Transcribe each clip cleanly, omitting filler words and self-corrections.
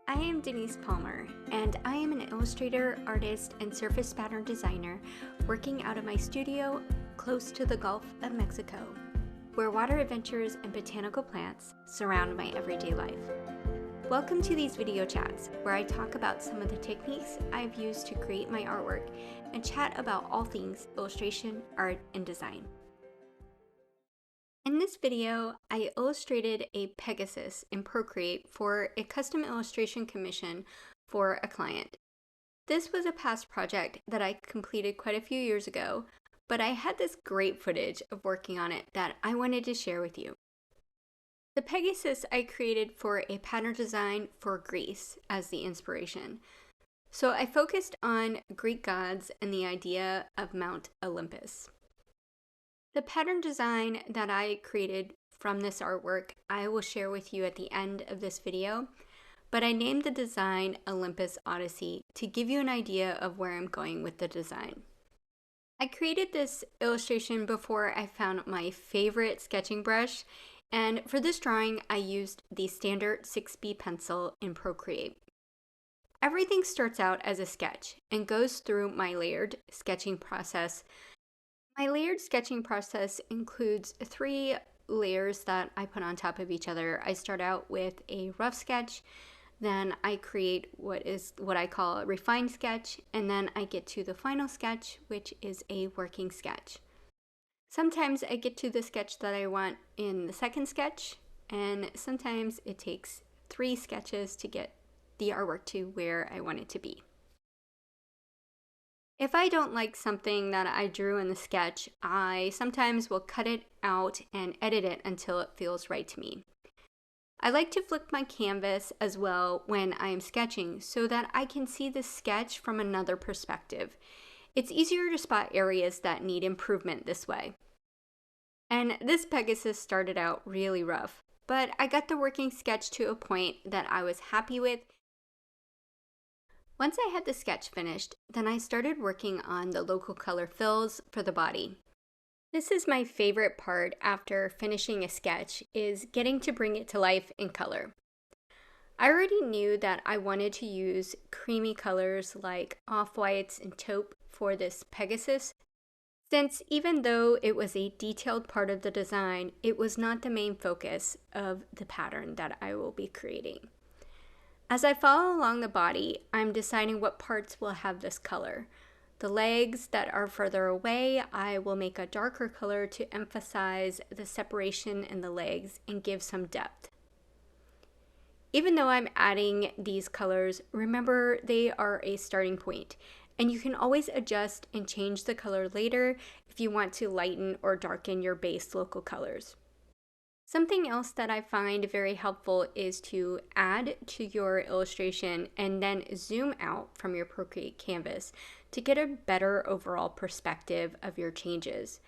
I am Denise Palmer, and I am an illustrator, artist, and surface pattern designer working out of my studio close to the Gulf of Mexico, where water adventures and botanical plants surround my everyday life. Welcome to these video chats, where I talk about some of the techniques I've used to create my artwork and chat about all things illustration, art, and design. In this video, I illustrated a Pegasus in Procreate for a custom illustration commission for a client. This was a past project that I completed quite a few years ago, but I had this great footage of working on it that I wanted to share with you. The Pegasus I created for a pattern design for Greece as the inspiration. So I focused on Greek gods and the idea of Mount Olympus. The pattern design that I created from this artwork I will share with you at the end of this video, but I named the design Olympus Odyssey to give you an idea of where I'm going with the design. I created this illustration before I found my favorite sketching brush, and for this drawing I used the standard 6B pencil in Procreate. Everything starts out as a sketch and goes through my layered sketching process. My layered sketching process includes 3 layers that I put on top of each other. I start out with a rough sketch, then I create what I call a refined sketch, and then I get to the final sketch, which is a working sketch. Sometimes I get to the sketch that I want in the second sketch, and sometimes it takes 3 sketches to get the artwork to where I want it to be. If I don't like something that I drew in the sketch, I sometimes will cut it out and edit it until it feels right to me. I like to flip my canvas as well when I am sketching so that I can see the sketch from another perspective. It's easier to spot areas that need improvement this way. And this Pegasus started out really rough, but I got the working sketch to a point that I was happy with. Once I had the sketch finished, then I started working on the local color fills for the body. This is my favorite part after finishing a sketch, is getting to bring it to life in color. I already knew that I wanted to use creamy colors like off-whites and taupe for this Pegasus, since even though it was a detailed part of the design, it was not the main focus of the pattern that I will be creating. As I follow along the body, I'm deciding what parts will have this color. The legs that are further away, I will make a darker color to emphasize the separation in the legs and give some depth. Even though I'm adding these colors, remember they are a starting point, and you can always adjust and change the color later if you want to lighten or darken your base local colors. Something else that I find very helpful is to add to your illustration and then zoom out from your Procreate canvas to get a better overall perspective of your changes.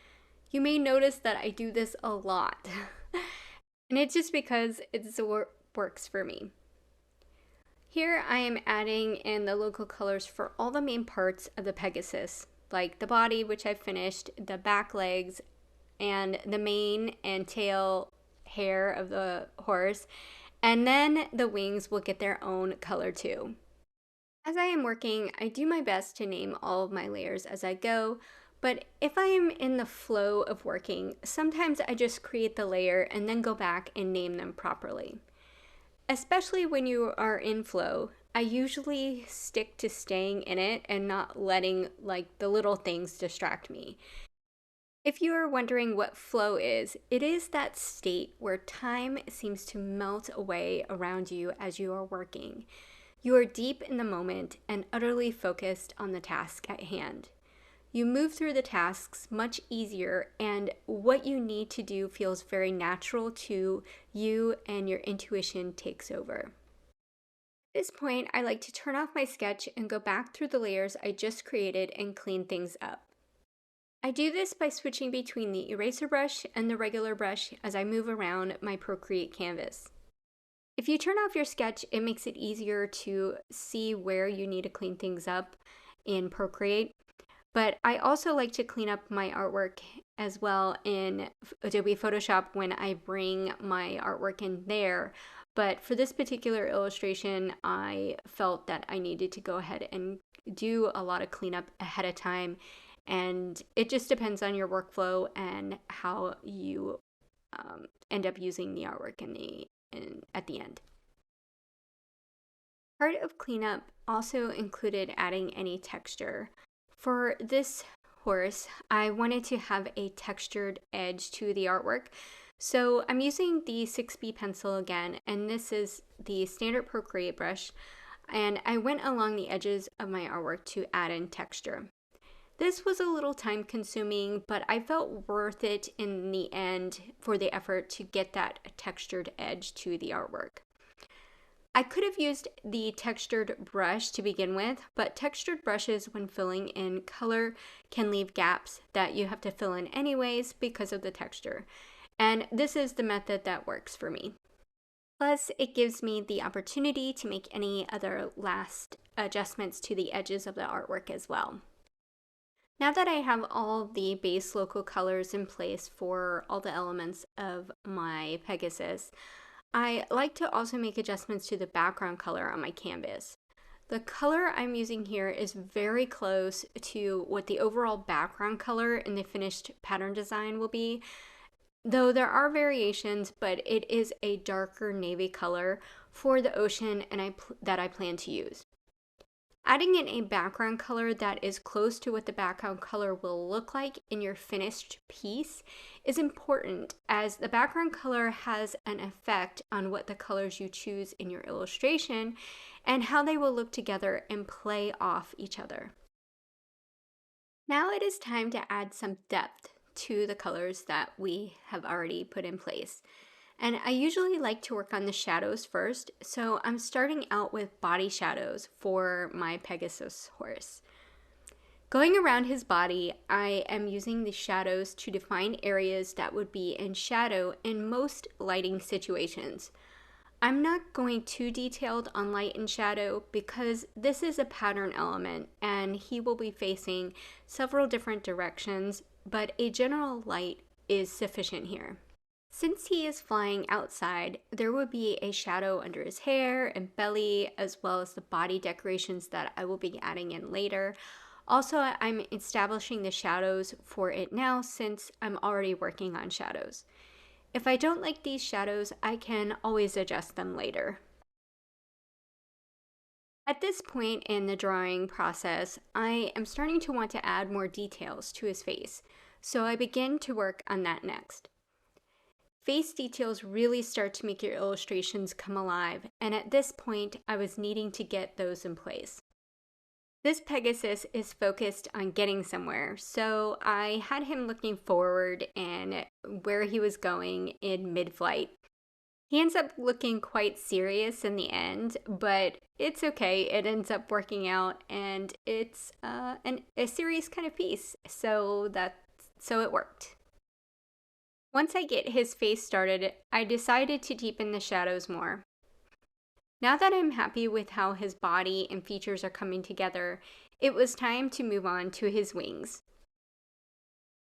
You may notice that I do this a lot, and it's just because it works for me. Here I am adding in the local colors for all the main parts of the Pegasus, like the body, which I've finished, the back legs, and the mane and tail hair of the horse, and then the wings will get their own color too. As I am working, I do my best to name all of my layers as I go, but if I am in the flow of working, sometimes I just create the layer and then go back and name them properly. Especially when you are in flow, I usually stick to staying in it and not letting the little things distract me. If you are wondering what flow is, it is that state where time seems to melt away around you as you are working. You are deep in the moment and utterly focused on the task at hand. You move through the tasks much easier, and what you need to do feels very natural to you, and your intuition takes over. At this point, I like to turn off my sketch and go back through the layers I just created and clean things up. I do this by switching between the eraser brush and the regular brush as I move around my Procreate canvas. If you turn off your sketch, it makes it easier to see where you need to clean things up in Procreate. But I also like to clean up my artwork as well in Adobe Photoshop when I bring my artwork in there, But for this particular illustration, I felt that I needed to go ahead and do a lot of cleanup ahead of time. And it just depends on your workflow and how you end up using the artwork at the end. Part of cleanup also included adding any texture. For this horse, I wanted to have a textured edge to the artwork. So I'm using the 6B pencil again, and this is the standard Procreate brush, and I went along the edges of my artwork to add in texture. This was a little time consuming, but I felt worth it in the end for the effort to get that textured edge to the artwork. I could have used the textured brush to begin with, but textured brushes when filling in color can leave gaps that you have to fill in anyways because of the texture. And this is the method that works for me. Plus, it gives me the opportunity to make any other last adjustments to the edges of the artwork as well. Now that I have all the base local colors in place for all the elements of my Pegasus, I like to also make adjustments to the background color on my canvas. The color I'm using here is very close to what the overall background color in the finished pattern design will be, though there are variations, but it is a darker navy color for the ocean that I plan to use. Adding in a background color that is close to what the background color will look like in your finished piece is important, as the background color has an effect on what the colors you choose in your illustration and how they will look together and play off each other. Now it is time to add some depth to the colors that we have already put in place. And I usually like to work on the shadows first, so I'm starting out with body shadows for my Pegasus horse. Going around his body, I am using the shadows to define areas that would be in shadow in most lighting situations. I'm not going too detailed on light and shadow because this is a pattern element and he will be facing several different directions, but a general light is sufficient here. Since he is flying outside, there will be a shadow under his hair and belly, as well as the body decorations that I will be adding in later. Also, I'm establishing the shadows for it now since I'm already working on shadows. If I don't like these shadows, I can always adjust them later. At this point in the drawing process, I am starting to want to add more details to his face, so I begin to work on that next. Face details really start to make your illustrations come alive, and at this point, I was needing to get those in place. This Pegasus is focused on getting somewhere, so I had him looking forward and where he was going in mid-flight. He ends up looking quite serious in the end, but it's okay. It ends up working out, and it's a serious kind of piece, so it worked. Once I get his face started, I decided to deepen the shadows more. Now that I'm happy with how his body and features are coming together, it was time to move on to his wings.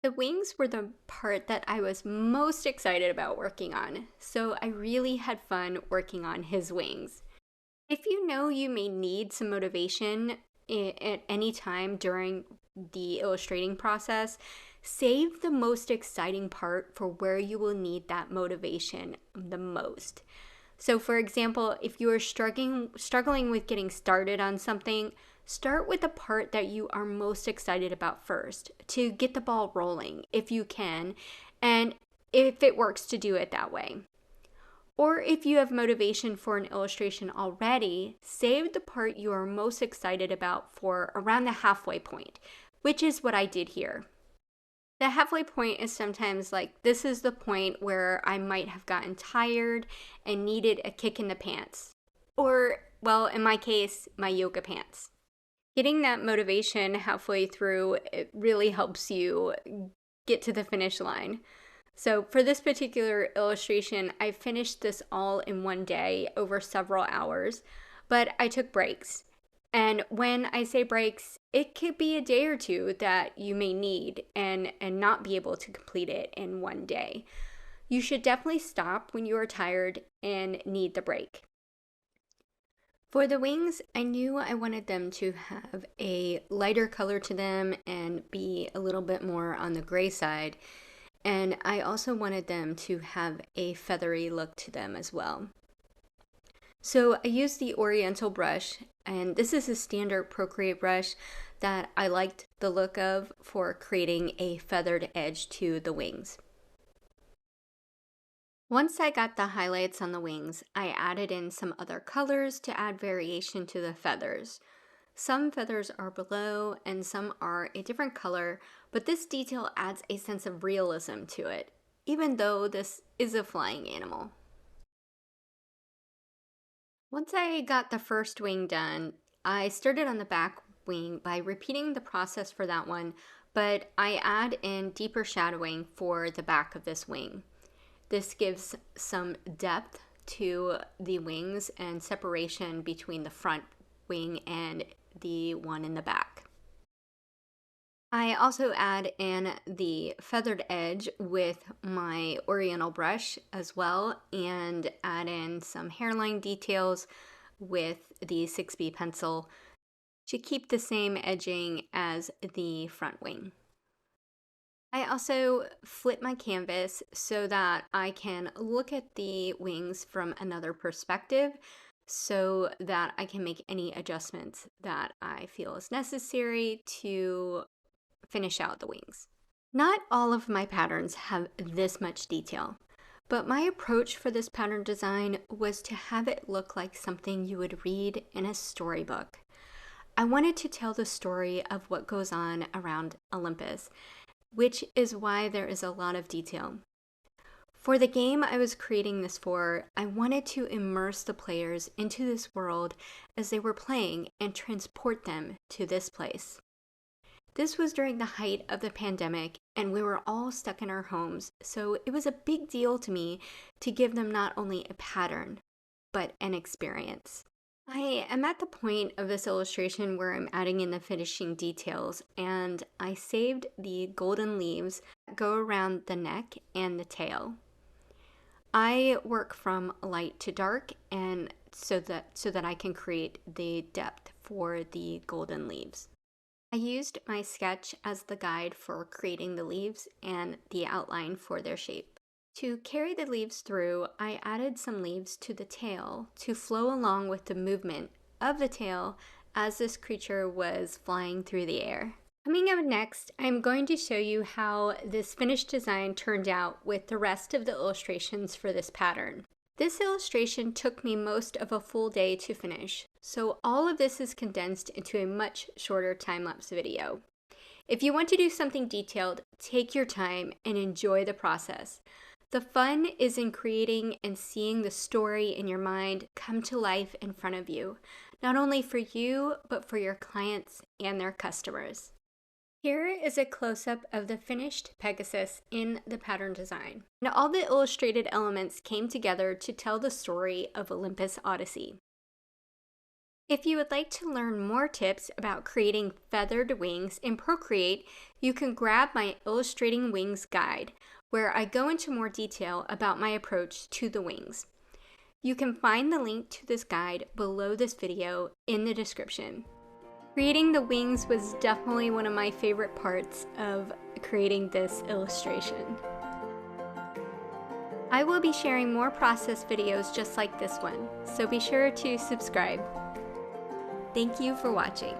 The wings were the part that I was most excited about working on, so I really had fun working on his wings. If you know you may need some motivation at any time during the illustrating process, save the most exciting part for where you will need that motivation the most. So for example, if you are struggling with getting started on something, start with the part that you are most excited about first to get the ball rolling if you can, and if it works to do it that way. Or if you have motivation for an illustration already, save the part you are most excited about for around the halfway point, which is what I did here. The halfway point is sometimes like, this is the point where I might have gotten tired and needed a kick in the pants. Or, well, in my case, my yoga pants. Getting that motivation halfway through, it really helps you get to the finish line. So for this particular illustration, I finished this all in one day over several hours, but I took breaks. And when I say breaks, it could be a day or two that you may need and not be able to complete it in one day. You should definitely stop when you are tired and need the break. For the wings, I knew I wanted them to have a lighter color to them and be a little bit more on the gray side. And I also wanted them to have a feathery look to them as well. So I used the Oriental brush, and this is a standard Procreate brush that I liked the look of for creating a feathered edge to the wings. Once I got the highlights on the wings, I added in some other colors to add variation to the feathers. Some feathers are below and some are a different color, but this detail adds a sense of realism to it, even though this is a flying animal. Once I got the first wing done, I started on the back wing by repeating the process for that one, but I add in deeper shadowing for the back of this wing. This gives some depth to the wings and separation between the front wing and the one in the back. I also add in the feathered edge with my Oriental brush as well, and add in some hairline details with the 6B pencil to keep the same edging as the front wing. I also flip my canvas so that I can look at the wings from another perspective so that I can make any adjustments that I feel is necessary to finish out the wings. Not all of my patterns have this much detail, but my approach for this pattern design was to have it look like something you would read in a storybook. I wanted to tell the story of what goes on around Olympus, which is why there is a lot of detail. For the game I was creating this for, I wanted to immerse the players into this world as they were playing and transport them to this place. This was during the height of the pandemic, and we were all stuck in our homes, so it was a big deal to me to give them not only a pattern, but an experience. I am at the point of this illustration where I'm adding in the finishing details, and I saved the golden leaves that go around the neck and the tail. I work from light to dark, and so that I can create the depth for the golden leaves. I used my sketch as the guide for creating the leaves and the outline for their shape. To carry the leaves through, I added some leaves to the tail to flow along with the movement of the tail as this creature was flying through the air. Coming up next, I'm going to show you how this finished design turned out with the rest of the illustrations for this pattern. This illustration took me most of a full day to finish, so all of this is condensed into a much shorter time-lapse video. If you want to do something detailed, take your time and enjoy the process. The fun is in creating and seeing the story in your mind come to life in front of you, not only for you, but for your clients and their customers. Here is a close-up of the finished Pegasus in the pattern design. And all the illustrated elements came together to tell the story of Olympus Odyssey. If you would like to learn more tips about creating feathered wings in Procreate, you can grab my Illustrating Wings guide, where I go into more detail about my approach to the wings. You can find the link to this guide below this video in the description. Creating the wings was definitely one of my favorite parts of creating this illustration. I will be sharing more process videos just like this one, so be sure to subscribe. Thank you for watching.